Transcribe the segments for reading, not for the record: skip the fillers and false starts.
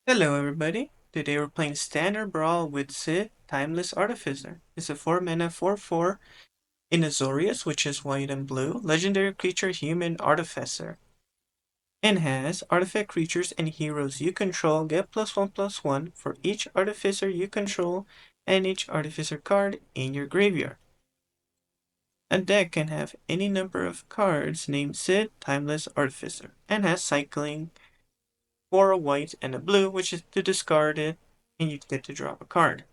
Hello everybody, today we're playing Standard Brawl with Sid, Timeless Artificer. It's a 4 mana 4/4 in Azorius, which is white and blue, legendary creature human Artificer. And has artifact creatures and heroes you control get +1/+1 for each Artificer you control and each Artificer card in your graveyard. A deck can have any number of cards named Sid, Timeless Artificer, and has cycling for a white and a blue, which is to discard it, and you get to drop a card.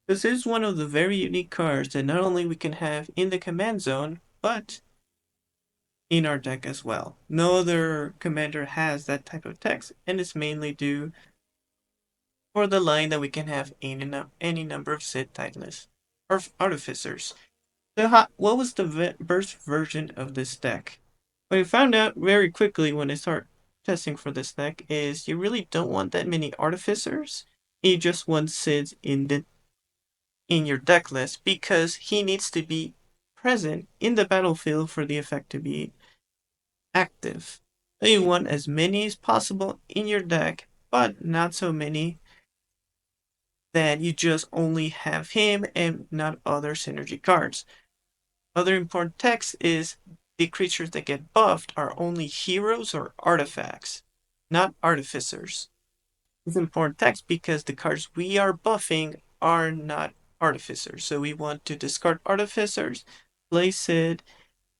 This is one of the very unique cards that not only we can have in the command zone, but in our deck as well. No other commander has that type of text, and it's mainly due for the line that we can have any number of Sid Timeless or Artificers. So what was the first version of this deck? What I found out very quickly when I start testing for this deck is you really don't want that many Artificers. You just want Sids in your deck list because he needs to be present in the battlefield for the effect to be active. So you want as many as possible in your deck, but not so many that you just only have him and not other synergy cards. Other important text is the creatures that get buffed are only heroes or artifacts, not artificers. It's important text because the cards we are buffing are not artificers. So we want to discard artificers, place it,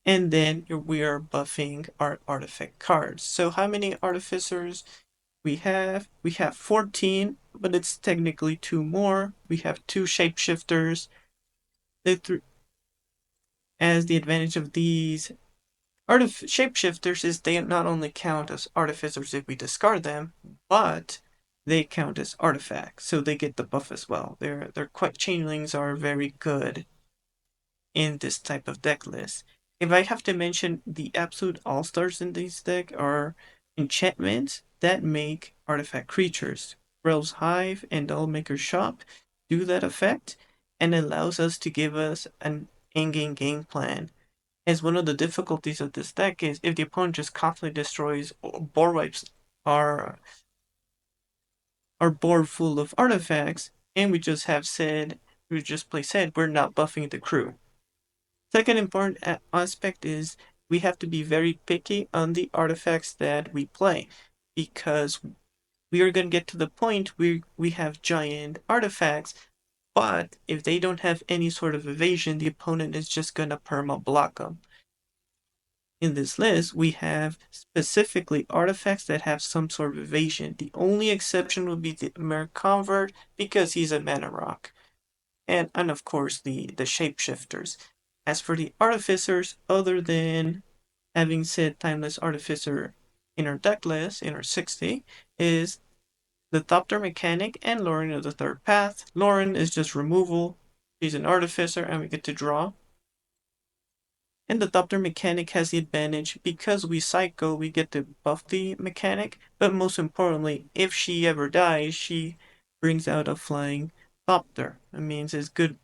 and then we are buffing our artifact cards. So how many artificers we have? We have 14, but it's technically two more. We have two shapeshifters. As the advantage of these shapeshifters is they not only count as artificers if we discard them, but they count as artifacts, so they get the buff as well. Their changelings are very good in this type of deck list. If I have to mention the absolute all-stars in this deck are enchantments that make artifact creatures. Rel's Hive and Dollmaker's Shop do that effect and allows us to give us an in-game plan. As one of the difficulties of this deck is if the opponent just constantly destroys or board wipes our board full of artifacts, and we just play Sid, we're not buffing the crew. Second important aspect is we have to be very picky on the artifacts that we play, because we are going to get to the point where we have giant artifacts, but if they don't have any sort of evasion, the opponent is just going to perma block them. In this list, we have specifically artifacts that have some sort of evasion. The only exception would be the Mer Convert because he's a mana rock. And of course the shapeshifters. As for the artificers, other than having said Timeless Artificer in our deck list, in our 60, is the Thopter Mechanic and Lauren of the Third Path. Lauren is just removal. She's an artificer and we get to draw. And the Thopter mechanic has the advantage because we cycle, we get to buff the mechanic, but most importantly, if she ever dies, she brings out a flying Thopter. That means it's good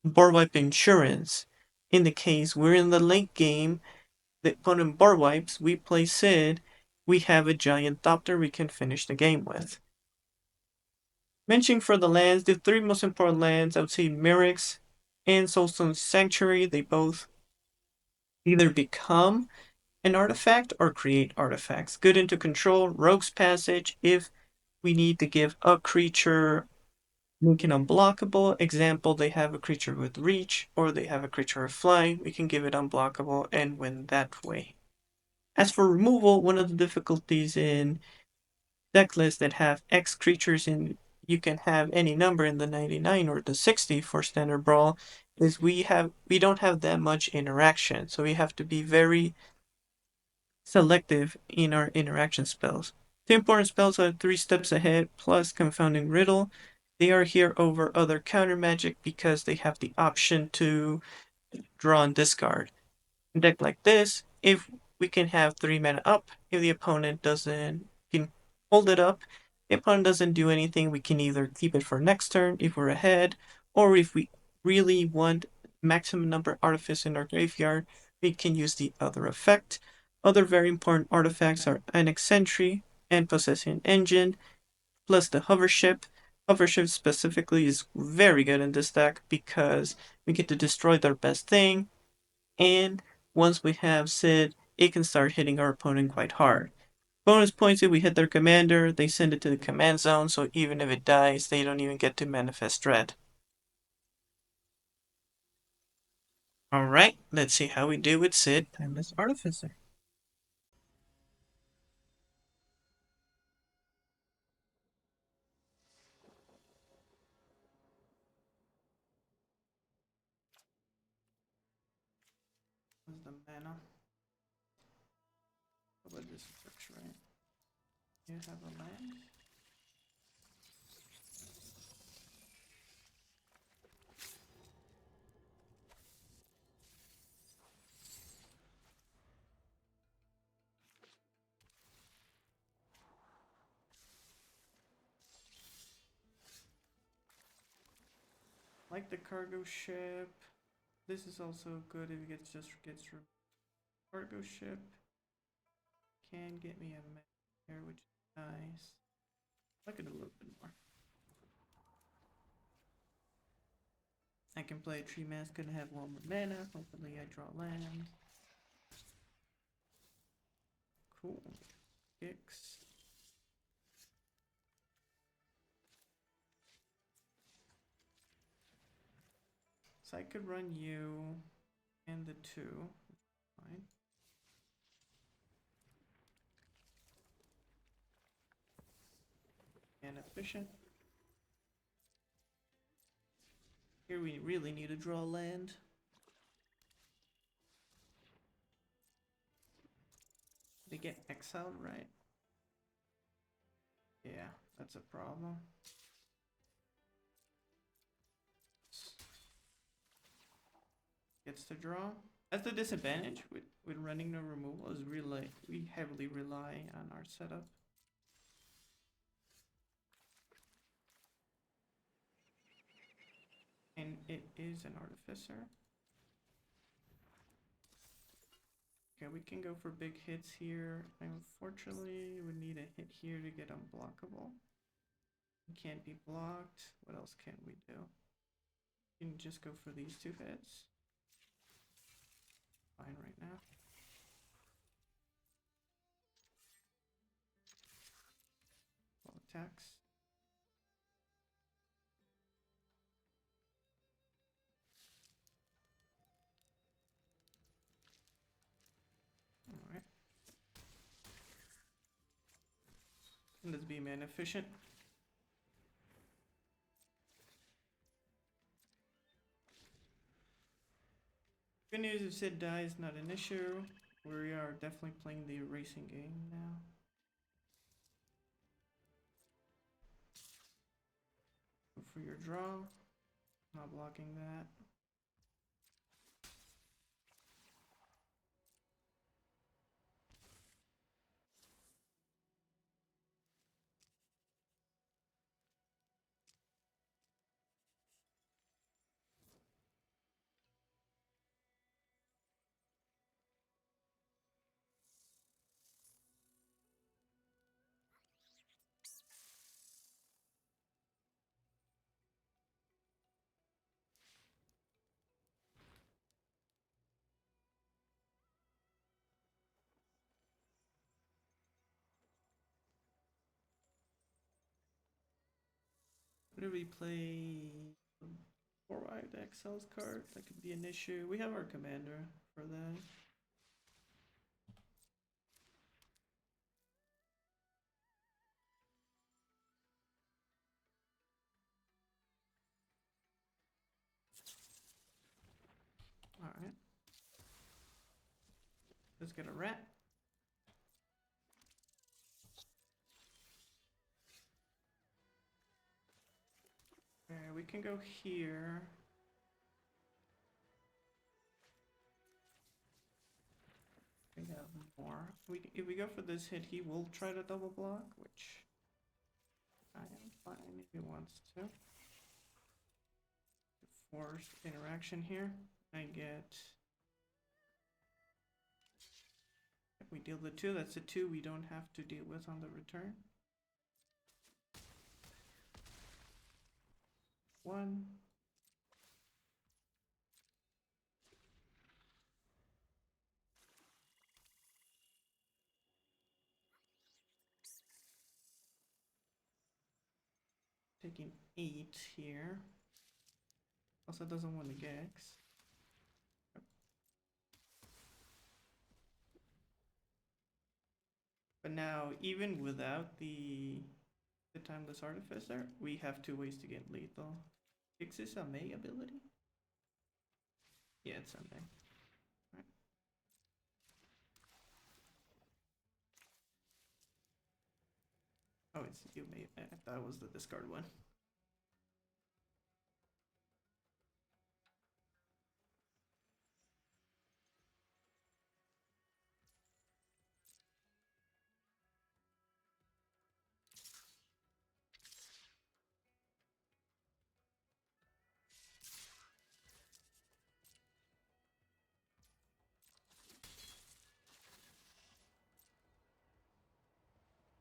board wipe insurance. In the case we're in the late game, the opponent board wipes, we play Sid, we have a giant Thopter we can finish the game with. Mentioning for the lands, the three most important lands, I would say Merrick's and Soulstone Sanctuary, they both either become an artifact or create artifacts. Good into control, Rogue's Passage, if we need to give a creature making unblockable. Example, they have a creature with reach or they have a creature with flying, we can give it unblockable and win that way. As for removal, one of the difficulties in deck lists that have X creatures in you can have any number in the 99 or the 60 for Standard Brawl is we don't have that much interaction, so we have to be very selective in our interaction spells. The important spells are 3 steps ahead plus Confounding Riddle. They are here over other counter magic because they have the option to draw and discard. In a deck like this, if we can have 3 mana up, if the opponent doesn't, can hold it up. The opponent doesn't do anything, we can either keep it for next turn if we're ahead, or if we really want maximum number of artifice in our graveyard, we can use the other effect. Other very important artifacts are Annex Sentry and Possession Engine. plus the hover ship. Hover ship specifically is very good in this deck because we get to destroy their best thing, and once we have Sid, it can start hitting our opponent quite hard. Bonus points if we hit their commander, they send it to the command zone, so even if it dies, they don't even get to manifest dread. Alright, let's see how we do with Sid and this Artificer. What's the mana? How about this works, right? You have a land? Like the cargo ship. This is also good if it just gets cargo ship. Can get me a mana here, which is nice. I could do a little bit more. I can play a Tree Mask and have one more mana. Hopefully I draw land. Cool. Kicks. So I could run you and the 2. Fine. And efficient. Here we really need to draw land. They get exiled, right? Yeah, that's a problem. Gets to draw. That's the disadvantage with running no removal, is really we heavily rely on our setup. And it is an Artificer. Okay, we can go for big hits here. Unfortunately, we need a hit here to get unblockable. We can't be blocked. What else can we do? We can just go for these 2 hits. Fine right now. All attacks. Alright. And let's be mana efficient. Good news, if Sid dies, not an issue. We are definitely playing the erasing game now. Go for your draw. Not blocking that. What do we play? 4-wide Excel's card? That could be an issue. We have our commander for that. Alright. Let's get a rat. We can go here. We have more. If we go for this hit, he will try to double block, which I am fine if he wants to. Forced interaction here. I get. If we deal the 2, that's a 2 we don't have to deal with on the return. 1. Taking 8 here. Also doesn't want to Gex. But now, even without the Timeless Artificer, we have 2 ways to get lethal. Is this a May ability? Yeah, it's a May. Right. Oh, it's you May. I thought it was the discard one.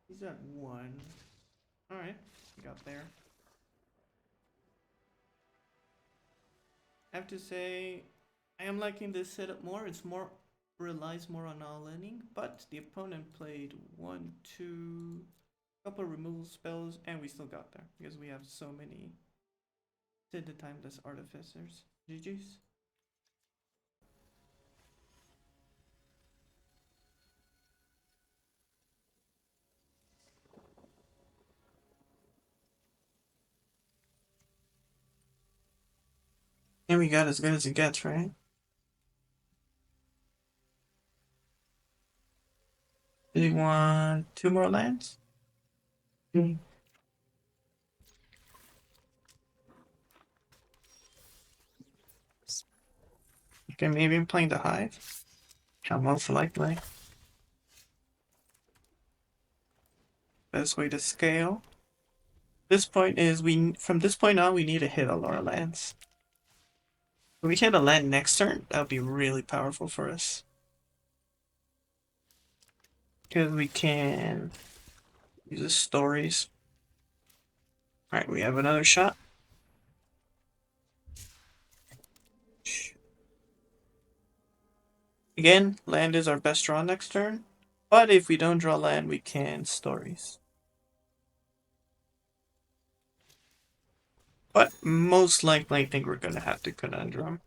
He's at 1. Alright, we got there. I have to say, I am liking this setup more. It's more relies more on all-inning, but the opponent played 1, 2, couple removal spells, and we still got there because we have so many the Timeless Artificers. GG's. And we got as good as it gets, right? Do you want 2 more lands? Okay, maybe I'm playing the Hive. Most likely. Best way to scale. This point is from this point on we need to hit a lot of lands. If we hit a land next turn, that would be really powerful for us. Because we can use the stories. Alright, we have another shot. Again, land is our best draw next turn. But if we don't draw land, we can stories. But most likely, I think we're going to have to Conundrum.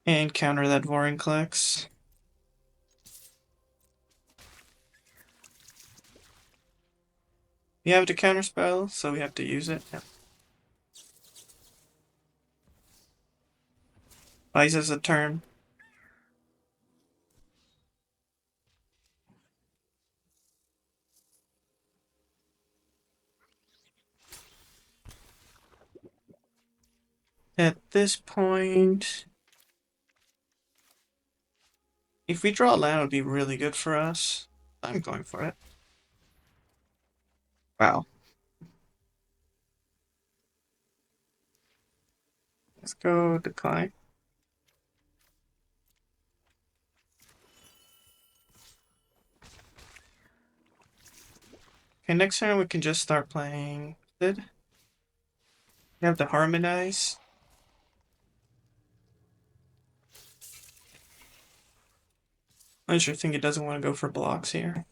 And counter that Vorinclex. We have to counterspell, so we have to use it. Yeah. Buys us a turn. At this point, if we draw a land, it would be really good for us. I'm going for it. Wow. Let's go decline. Okay, next turn we can just start playing Sid. We have to harmonize. I sure think it doesn't want to go for blocks here.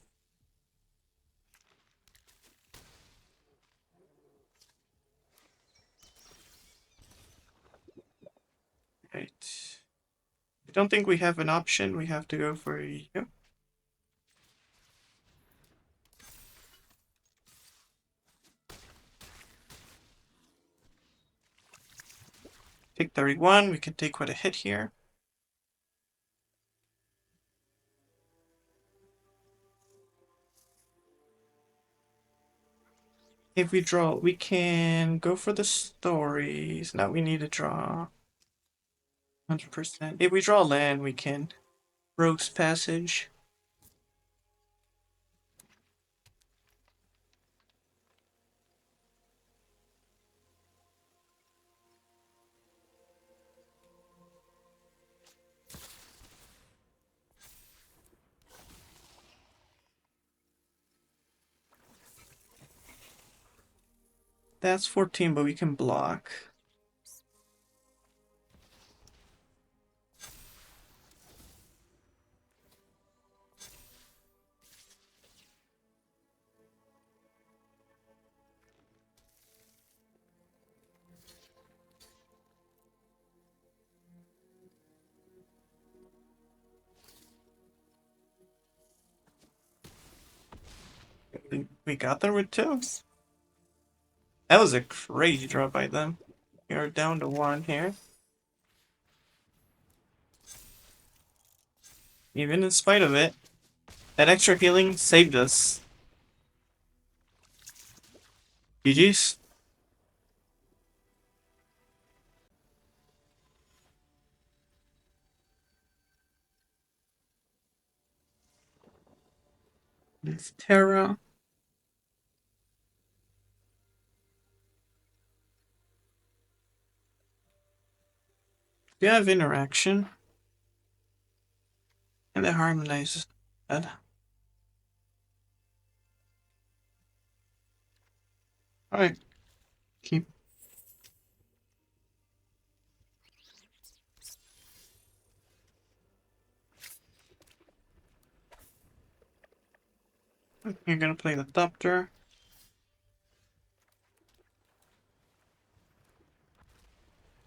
Right. I don't think we have an option. We have to go for yep. Take 31. We can take quite a hit here. If we draw, we can go for the stories. Now we need to draw 100%. If we draw land, we can Rogue's Passage. That's 14, but we can block. We got there with 2. That was a crazy draw by them. We are down to 1 here. Even in spite of it, that extra healing saved us. GG's. It's Terra. We have interaction. And the harmonizes that. Alright. Keep. You're gonna play the Doctor.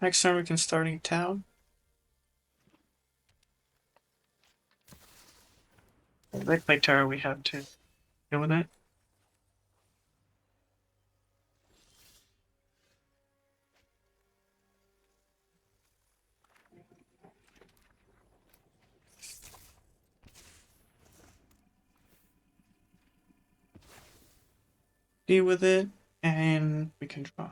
Next time we can starting town. If they play Terra, we have to deal with it. Deal with it, and we can draw.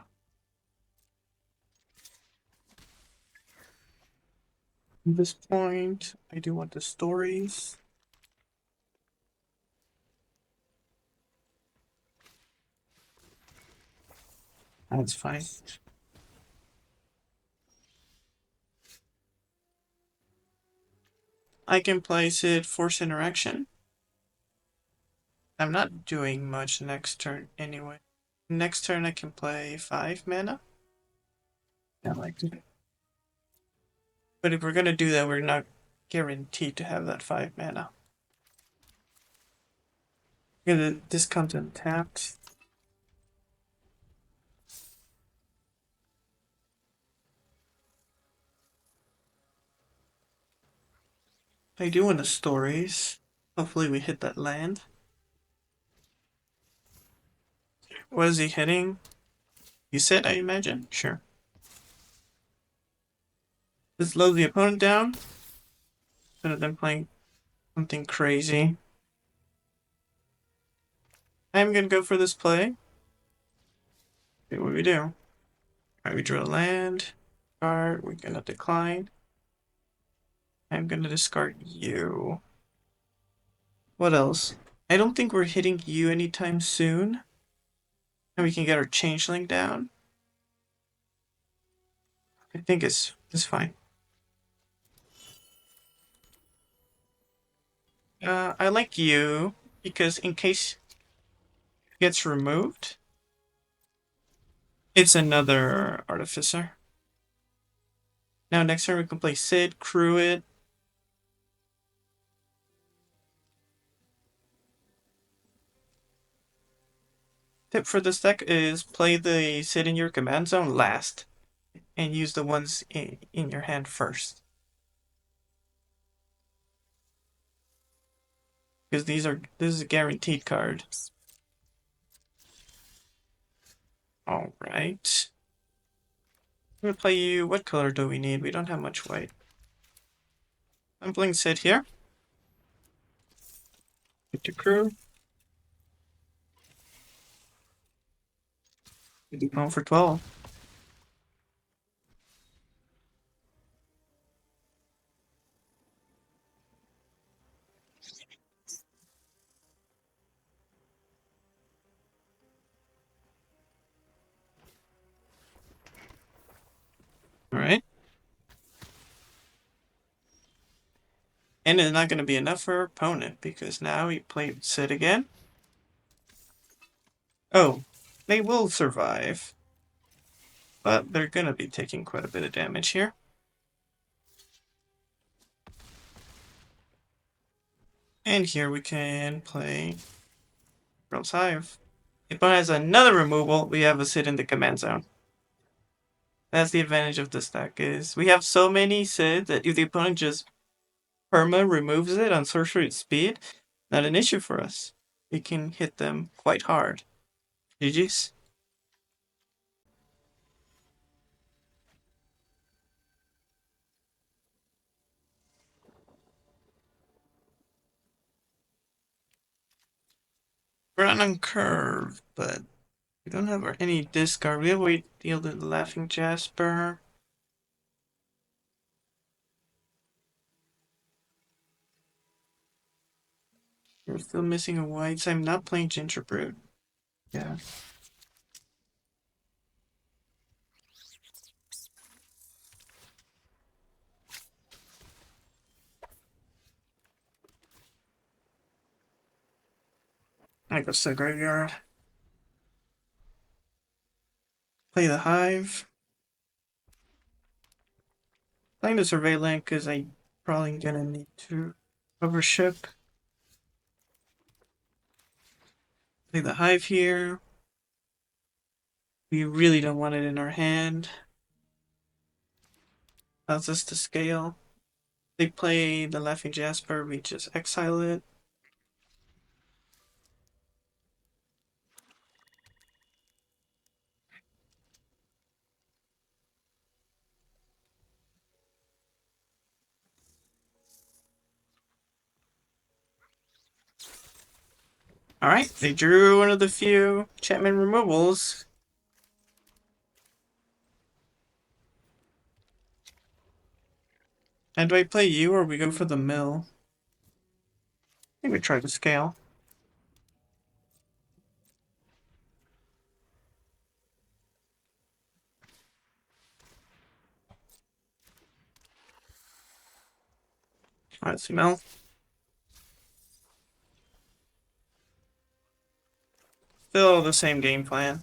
At this point, I do want the stories. That's fine. I can place it force interaction. I'm not doing much next turn anyway. Next turn I can play 5 mana. I like it. But if we're gonna do that, we're not guaranteed to have that 5 mana. I'm gonna discount untapped. I do want the stories. Hopefully we hit that land. What is he hitting? You said, I imagine? Sure. Just slows the opponent down. Instead of them playing something crazy. I'm gonna go for this play. See what we do. Alright, we draw a land. Card, we're gonna decline. I'm gonna discard you. What else? I don't think we're hitting you anytime soon. And we can get our changeling down. I think it's fine. I like you because in case it gets removed, it's another Artificer. Now next turn we can play Sid, crew it. Tip for this deck is play the Sid in your command zone last and use the ones in your hand first. Because this is a guaranteed card. Alright. I'm gonna play you. What color do we need? We don't have much white. I'm playing Sid here. Get to crew. Home for 12. Alright. And it's not going to be enough for our opponent because now he played Sid again. Oh, They will survive, but they're gonna be taking quite a bit of damage here. And here we can play Realm's Hive. If opponent has another removal, we have a sit in the command zone. That's the advantage of this deck, is we have so many Sid that if the opponent just perma removes it on sorcery speed, not an issue for us. We can hit them quite hard. GG's. We're on curve, but we don't have any discard. We have to deal to the Laughing Jasper. We're still missing a white, so I'm not playing Gingerbread. Yeah. I go to the graveyard. Play the Hive. Playing the Survey Land because I'm probably gonna need to overship. Play the Hive here. We really don't want it in our hand. Allows us to scale. They play the Laughing Jasper, we just exile it. Alright, they drew one of the few Chapman removals. And do I play you or we go for the mill? I think we try to scale. Alright, mill. Still the same game plan.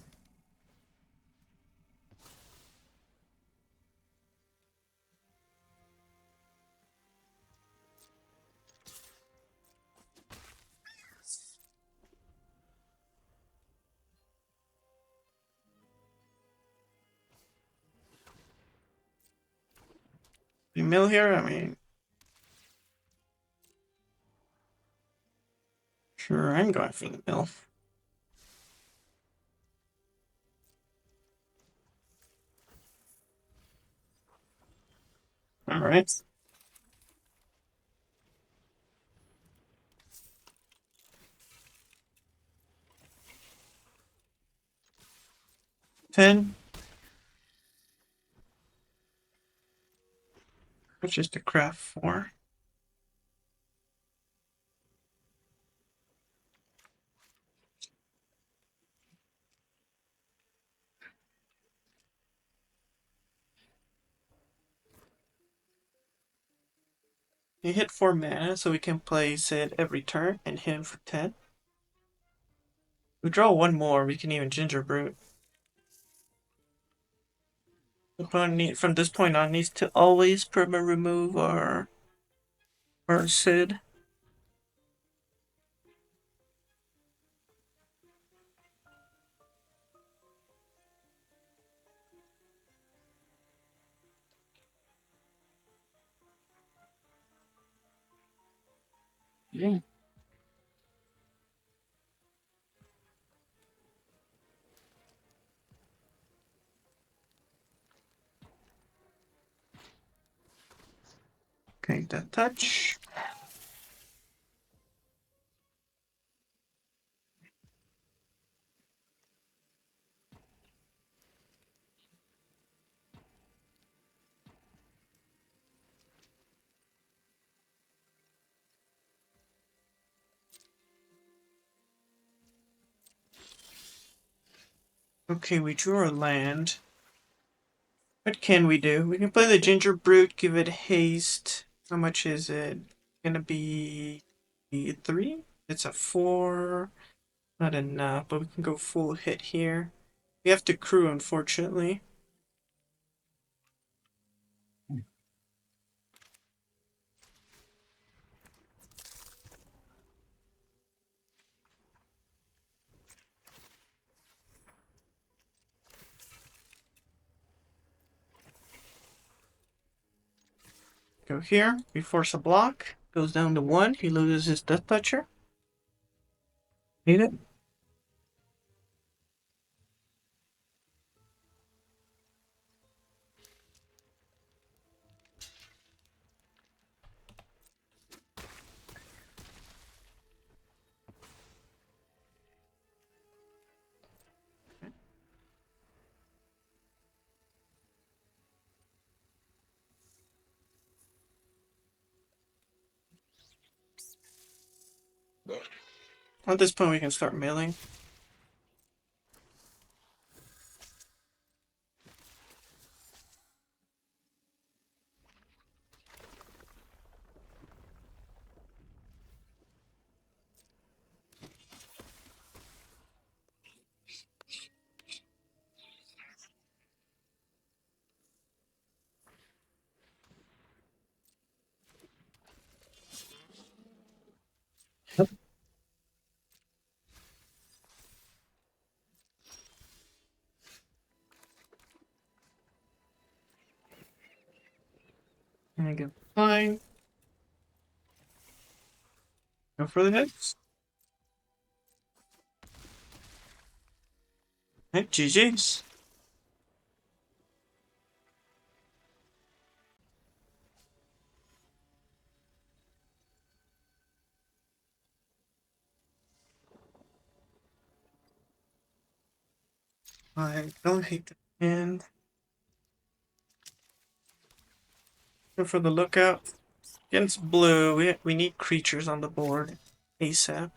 We mill here, I mean. Sure, I'm going for the mill. Alright. 10. Which is the craft 4. You hit 4 mana, so we can play Sid every turn and hit him for 10. We draw one more, we can even Ginger Brute. The opponent from this point on needs to always perma remove our Sid. Yeah. Okay, that touch. Okay, we drew our land. What can we do? We can play the Ginger Brute, give it haste. How much is it? Gonna be 3? It's a 4. Not enough, but we can go full hit here. We have to crew, unfortunately. Go here, we force a block, goes down to 1, he loses his Death Toucher. Need it? At this point we can start milling. And get fine. Go for the hits. Hey, GG's. I don't hate the hand. Go for the lookout. Against blue, we need creatures on the board ASAP.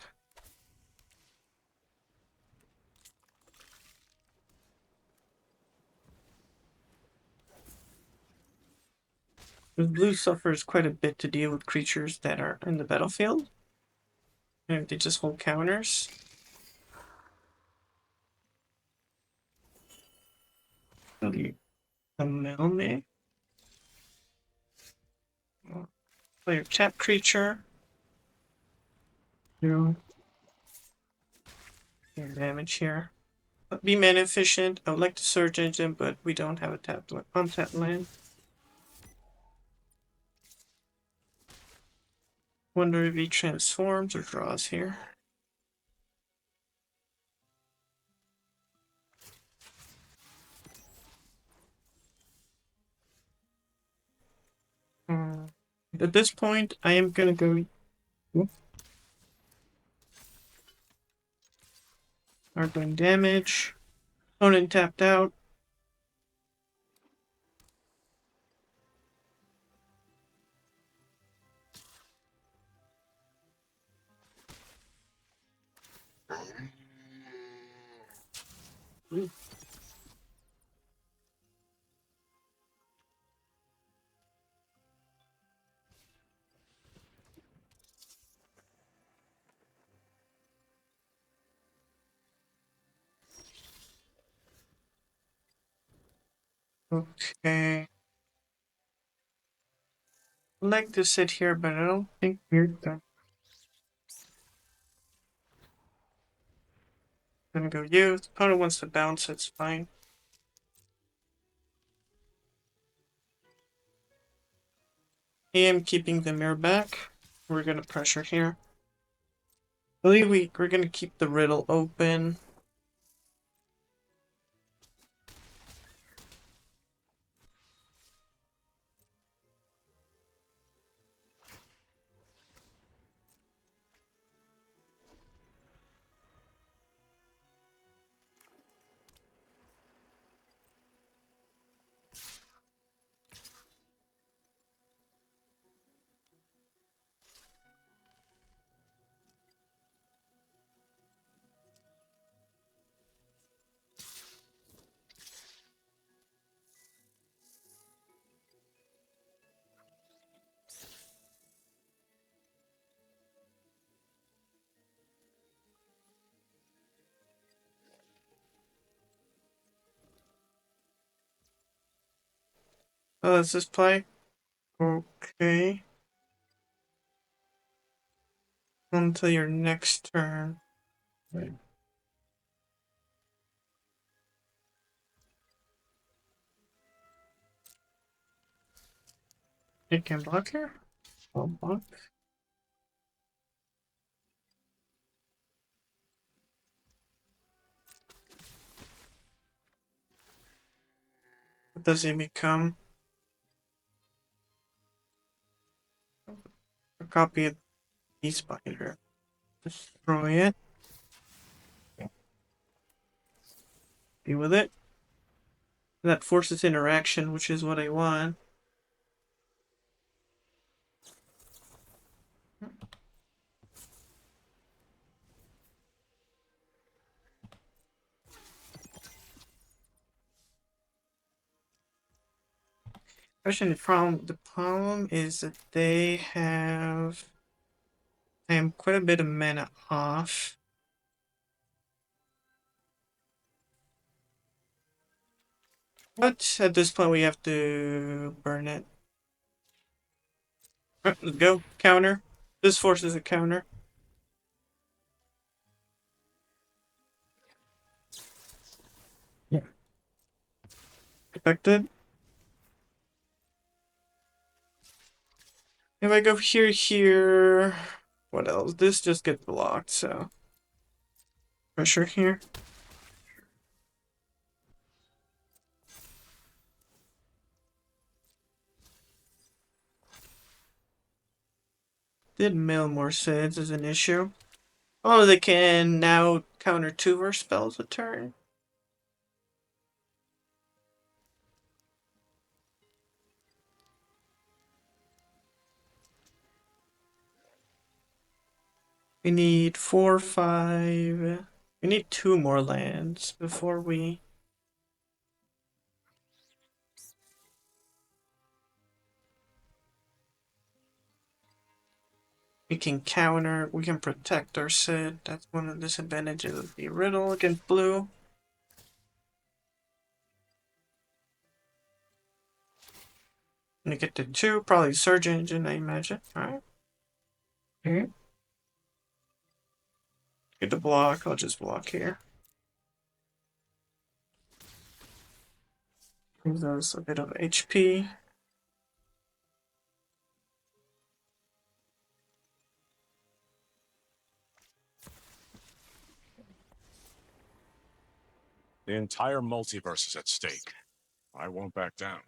Because blue suffers quite a bit to deal with creatures that are in the battlefield. And they just hold counters. Really, a Melme. Play your tap creature. Your damage here. Be mana efficient. I would like to Surge Engine, but we don't have a untapped land. Wonder if he transforms or draws here. At this point, I am gonna go. Start doing damage. Opponent tapped out. Okay. I'd like to sit here, but I don't think we're done. Gonna go you. The opponent wants to bounce, it's fine. I am keeping the mirror back. We're gonna pressure here. I believe we're gonna keep the riddle open. Oh, let's just play. Okay. Until your next turn. Right. You can block here? I'll block. What does he become? A copy of the spider. Destroy it. Be with it. That forces interaction, which is what I want. Question from the problem is that they have quite a bit of mana off. But at this point we have to burn it. Alright, let's go. Counter. This forces a counter. Yeah. Expected. If I go here, what else? This just gets blocked, so pressure here. Did mill more Sids is an issue. Oh, they can now counter 2 verse spells a turn. We need 4, 5. We need 2 more lands before we. We can counter, we can protect our Sid. That's one of the disadvantages of the riddle against blue. Gonna get to 2, probably Surge Engine, I imagine. Alright. Okay. Get the block, I'll just block here. Gives us a bit of HP. The entire multiverse is at stake. I won't back down.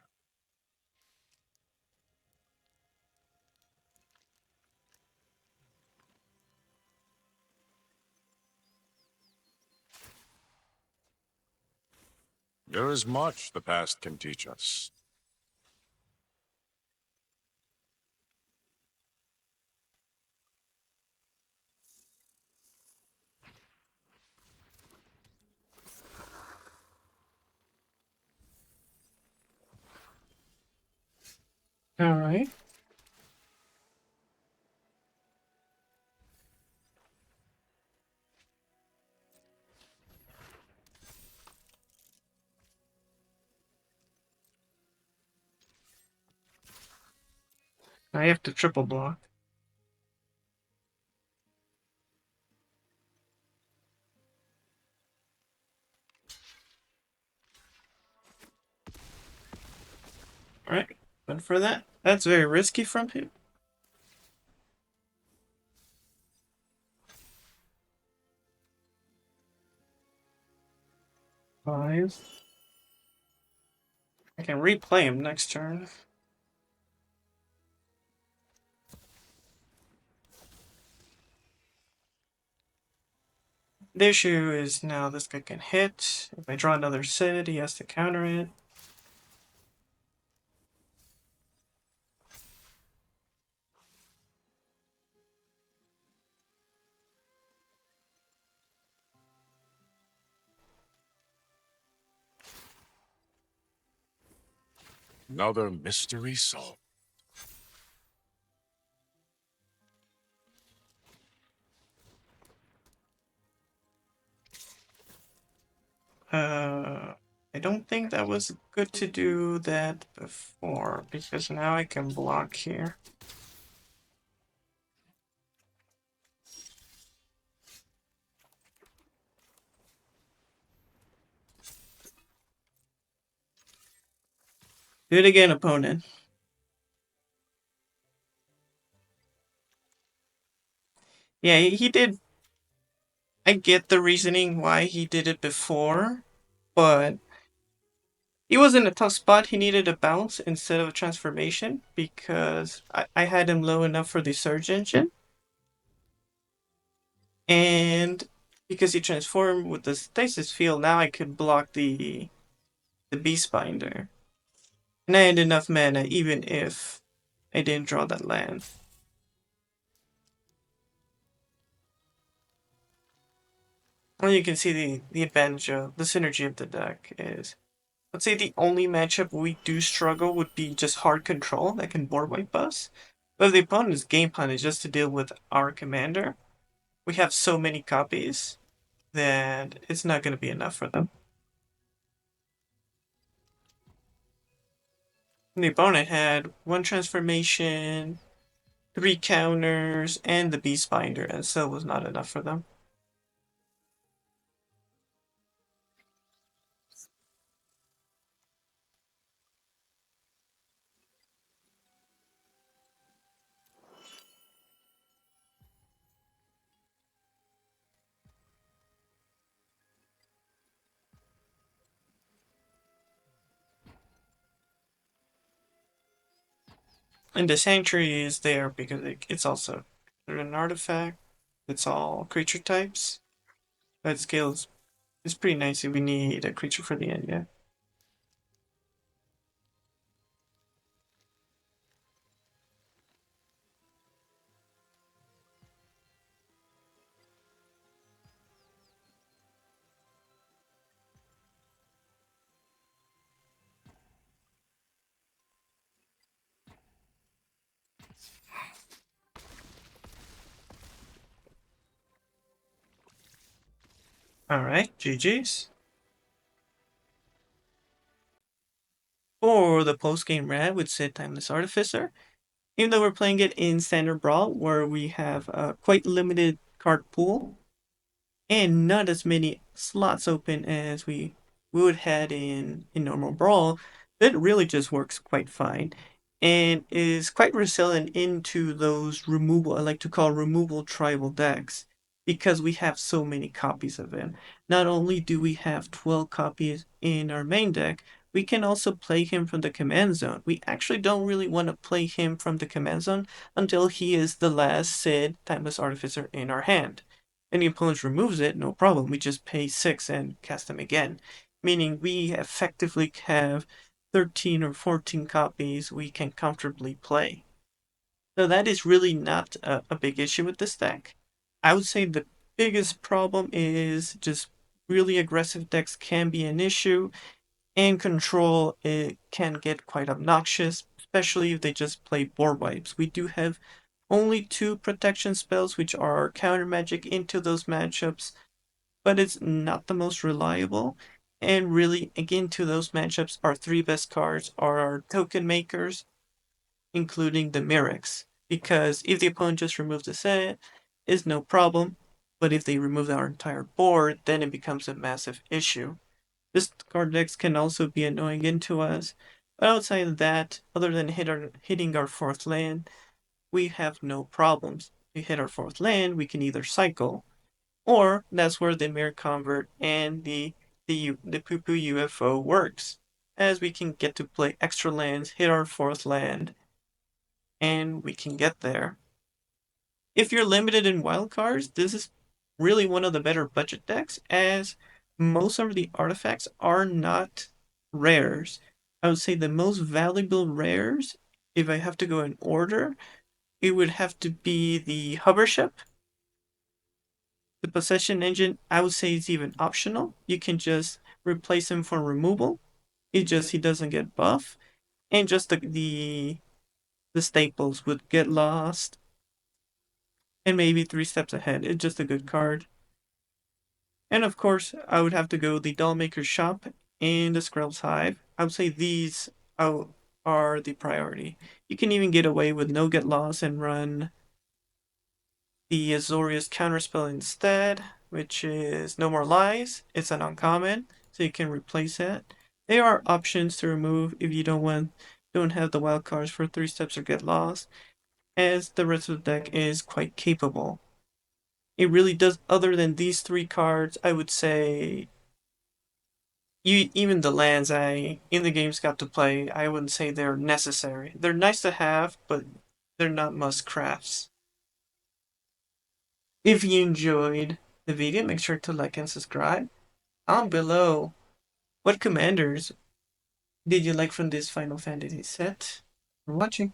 There is much the past can teach us. Alright. I have to triple block. Alright, went for that. That's very risky from him. Five. I can replay him next turn. The issue is now this guy can hit. If I draw another Sid, he has to counter it. Another mystery solved. I don't think that was good to do that before, because now I can block here. Do it again, opponent. Yeah, he did. I get the reasoning why he did it before, but he was in a tough spot. He needed a bounce instead of a transformation because I had him low enough for the Surge Engine. And because he transformed with the Stasis Field, now I could block the Beast Binder. And I had enough mana even if I didn't draw that land. And you can see the advantage of the synergy of the deck is, let's say the only matchup we do struggle would be just hard control that can board wipe us. But if the opponent's game plan is just to deal with our commander, we have so many copies that it's not going to be enough for them. And the opponent had one transformation, 3 counters, and the Beast Binder, and still was not enough for them. And the Sanctuary is there because it's also an artifact. It's all creature types. That scales is pretty nice if we need a creature for the end, yeah. Alright, GG's. For the post-game red with Sid Timeless Artificer, even though we're playing it in Standard Brawl, where we have a quite limited card pool, and not as many slots open as we would had in normal Brawl, it really just works quite fine. And is quite resilient into those removal, I like to call removal tribal decks, because we have so many copies of him. Not only do we have 12 copies in our main deck, we can also play him from the command zone. We actually don't really want to play him from the command zone until he is the last Sid Timeless Artificer in our hand. Any opponent removes it, no problem. We just pay 6 and cast them again. Meaning we effectively have 13 or 14 copies we can comfortably play. So that is really not a big issue with this deck. I would say the biggest problem is just really aggressive decks can be an issue, and control it can get quite obnoxious, especially if they just play board wipes. We do have only 2 protection spells, which are counter magic into those matchups, but it's not the most reliable. And really, again, to those matchups, our 3 best cards are our token makers, including the Mirrex. Because if the opponent just removes the set, is no problem. But if they remove our entire board, then it becomes a massive issue. This card decks can also be annoying into us. But outside of that, other than hitting our 4th land, we have no problems. We hit our 4th land, we can either cycle, or that's where the Mirror Convert and the Poo Poo UFO works, as we can get to play extra lands, hit our 4th land, and we can get there. If you're limited in wild cards, this is really one of the better budget decks, as most of the artifacts are not rares. I would say the most valuable rares, if I have to go in order, it would have to be the hover ship. The possession engine, I would say, is even optional. You can just replace him for removal. He doesn't get buff, and just the staples would get lost, and maybe 3 steps ahead. It's just a good card. And of course, I would have to go the Dollmaker's Shop and the Skrell's Hive. I would say these are the priority. You can even get away with no get lost and run the Azorius counterspell instead, which is No More Lies. It's an uncommon, so you can replace it. There are options to remove if you don't have the wild cards for 3 steps or get lost, as the rest of the deck is quite capable. It really does. Other than these 3 cards, I would say even the lands I in the games got to play, I wouldn't say they're necessary. They're nice to have, but they're not must crafts. If you enjoyed the video, make sure to like and subscribe. Down below, what commanders did you like from this Final Fantasy set? For watching.